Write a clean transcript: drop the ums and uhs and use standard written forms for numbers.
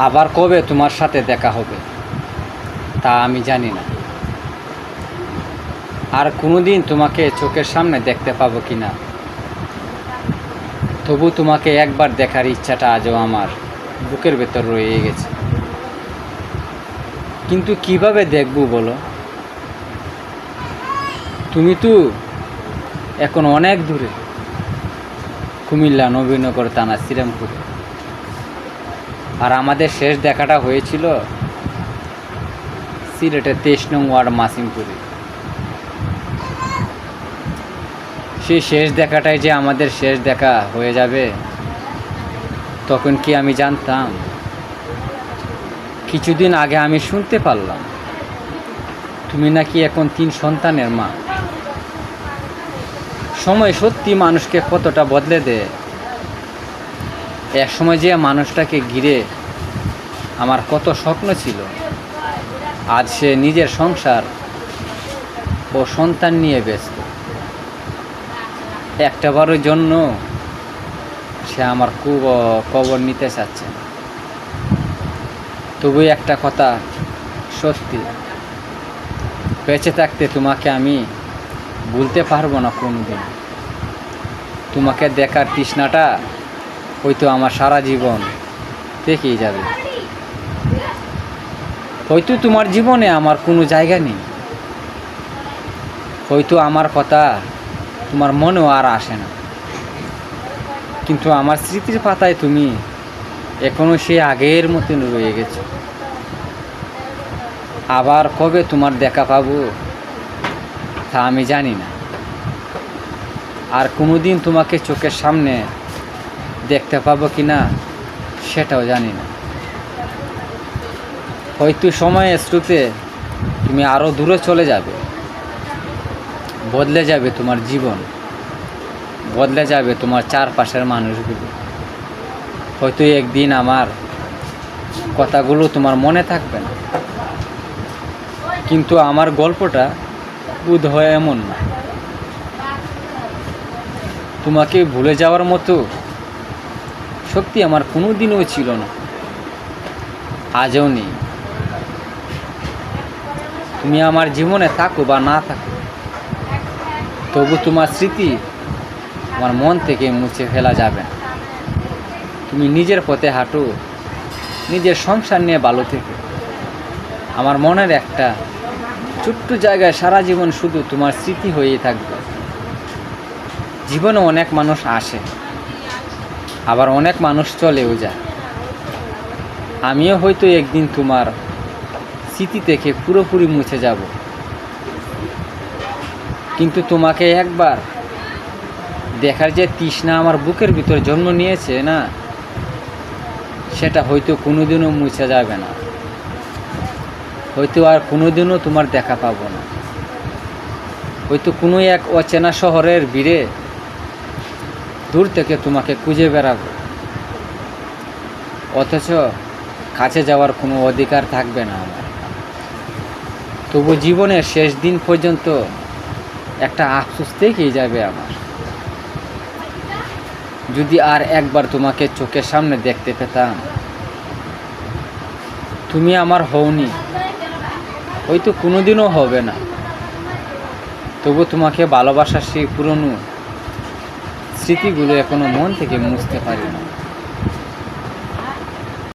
আবার কবে তোমার সাথে দেখা হবে তা আমি জানি না। আর কোনোদিন তোমাকে চোখের সামনে দেখতে পাবো কি না, তবু তোমাকে একবার দেখার ইচ্ছাটা আজও আমার বুকের ভেতর রয়ে গেছে। কিন্তু কিভাবে দেখবো বলো? তুমি তো এখন অনেক দূরে, কুমিল্লা, নবীনগর থানা, শ্রীরামপুরে। আর আমাদের শেষ দেখাটা হয়েছিল সিলেটের 23 নং ওয়ার্ড মাসিমপুরে। সেই শেষ দেখাটাই যে আমাদের শেষ দেখা হয়ে যাবে, তখন কি আমি জানতাম? কিছুদিন আগে আমি শুনতে পারলাম তুমি নাকি এখন 3 সন্তানের মা। সময় সত্যি মানুষকে কতটা বদলে দেয়। এক সময় যে মানুষটাকে ঘিরে আমার কত স্বপ্ন ছিল, আজ সে নিজের সংসার ও সন্তান নিয়ে ব্যস্ত। একটাবারের জন্য সে আমার খবর নিতে চাচ্ছে না। তবু একটা কথা সত্যি, বেঁচে থাকতে তোমাকে আমি ভুলতে পারবো না কোনোদিন। তোমাকে দেখার তৃষ্ণাটা হয়তো আমার সারা জীবন থেকেই যাবে। হয়তো তোমার জীবনে আমার কোনো জায়গা নেই, হয়তো আমার কথা তোমার মনেও আর আসে না, কিন্তু আমার স্মৃতির পাতায় তুমি এখনও সে আগের মতন রয়ে গেছো। আবার কবে তোমার দেখা পাবো তা আমি জানি না। আর কোনোদিন তোমাকে চোখের সামনে দেখতে পাবো কি না সেটাও জানি না। হয়তো সময়ের স্রোতে তুমি আরও দূরে চলে যাবে, বদলে যাবে তোমার জীবন, বদলে যাবে তোমার চারপাশের মানুষগুলো। হয়তো একদিন আমার কথাগুলো তোমার মনে থাকবে না, কিন্তু আমার গল্পটা বোধ হয় এমন না। তোমাকে ভুলে যাওয়ার মতো শক্তি আমার কোনো দিনও ছিল না, আজও নেই। তুমি আমার জীবনে থাকো বা না থাকো, তবু তোমার স্মৃতি আমার মন থেকে মুছে ফেলা যাবে না। তুমি নিজের পথে হাঁটো, নিজের সংসার নিয়ে ভালো থেকো। আমার মনের একটা ছোট্ট জায়গায় সারা জীবন শুধু তোমার স্মৃতি হয়েই থাকবে। জীবনে অনেক মানুষ আসে, আবার অনেক মানুষ চলেও যায়। আমিও হয়তো একদিন তোমার স্মৃতি থেকে পুরোপুরি মুছে যাব, কিন্তু তোমাকে একবার দেখার যে তৃষ্ণা আমার বুকের ভিতর জন্ম নিয়েছে না, সেটা হয়তো কোনোদিনও মুছে যাবে না। হয়তো আর কোনোদিনও তোমার দেখা পাবো না। হয়তো কোনো এক অচেনা শহরের ভিড়ে দূর থেকে তোমাকে খুঁজে বেড়াবো, অথচ কাছে যাওয়ার কোনো অধিকার থাকবে না আমার। তবু জীবনের শেষ দিন পর্যন্ত একটা আফসোস থেকেই যাবে আমার। যদি আর একবার তোমাকে চোখের সামনে দেখতে পেতাম। তুমি আমার হওনি, হয়তো কোনোদিনও হবে না, তবু তোমাকে ভালোবাসার সেই পুরনো স্মৃতিগুলো এখনো মন থেকে মুছতে পারি না।